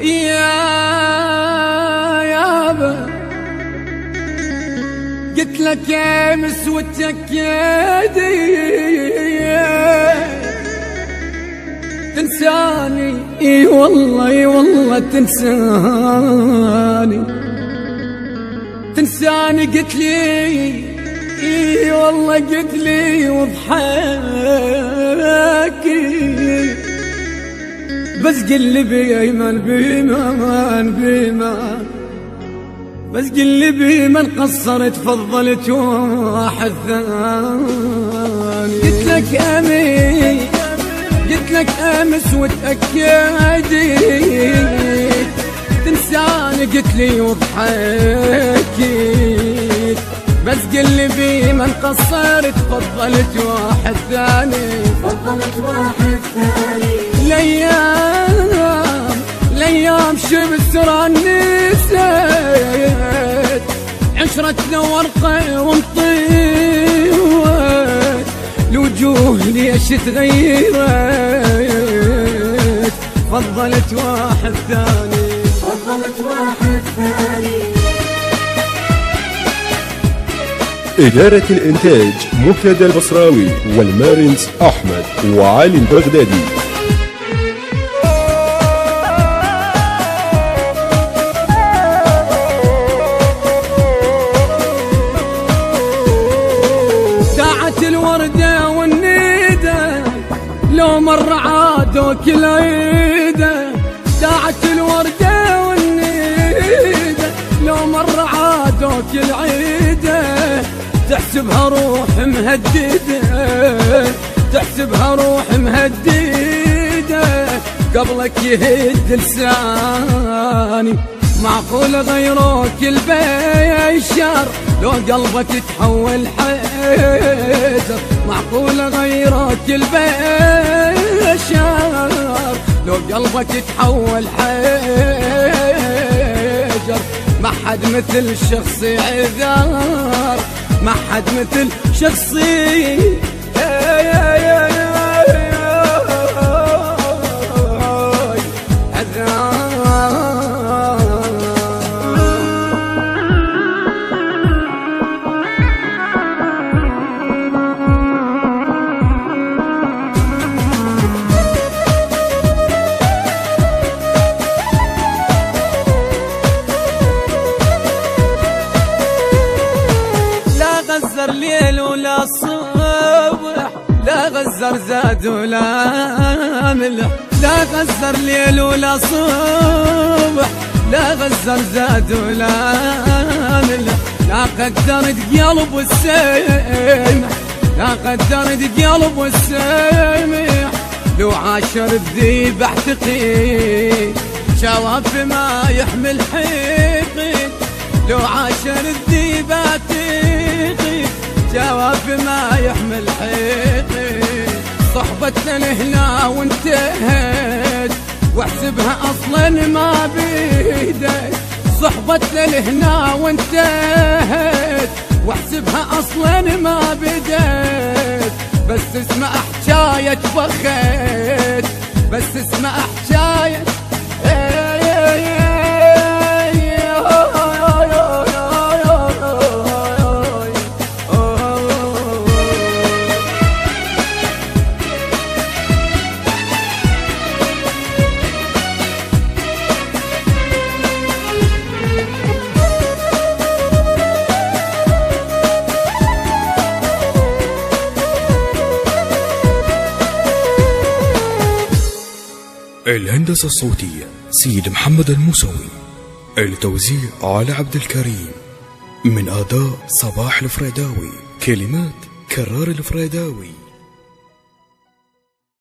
يابا قلت لك يا مسوتك يا دي تنساني، اي والله اي والله تنساني قلت لي، اي والله قلت لي وضحكي، بس قل لي بيمن بس قل لي بيمن قصرت فضلت واحد ثاني. قلت لك امس وتأكدت تنساني قلت لي وضحكيت، بس قل لي بمن قصرت فضلت واحد ثاني. الايام شبسرة نسيت عشرتنا ورقة ومطيوت، الوجوه ليش تغيرت فضلت واحد ثاني. إدارة الإنتاج مهتدى البصراوي والمارنس أحمد وعلي البغدادي. داعت الوردة والنيدة لو مر عادوك العيدة، داعت الوردة والنيدة لو مر عادوك العيدة، تحسبها روح مهددة، تحسبها روح مهددة، قبلك يهد لساني، معقول غيروك البشر لو قلبك يتحول حجر، معقول غيروك البشر لو قلبك يتحول حجر، ما حد مثل شخصي عذار، ما حد مثل شخصي غزر ليل ولا صبح، لا غزر زاد ولا ملح، لا غزر ليل ولا صبح، لا غزر زاد ولا ملح، لا قدرت قلب والسمح، لا قدرت قلب والسمح، لو عاشر الذيب اعتقد شواف ما يحمل حقد، لو عاشر الذيب اعتقد جواب ما يحمل حقد، صحبتنا لهنا وانتهت واحسبها اصلا ما بيدت، صحبتنا لهنا وانتهت واحسبها اصلا ما بدت، بس اسمع حكاية بخت، بس اسمع حكاية الهندسة الصوتية سيد محمد الموسوي، التوزيع علي عبد الكريم، من أداء صباح الفريداوي، كلمات كرار الفريداوي.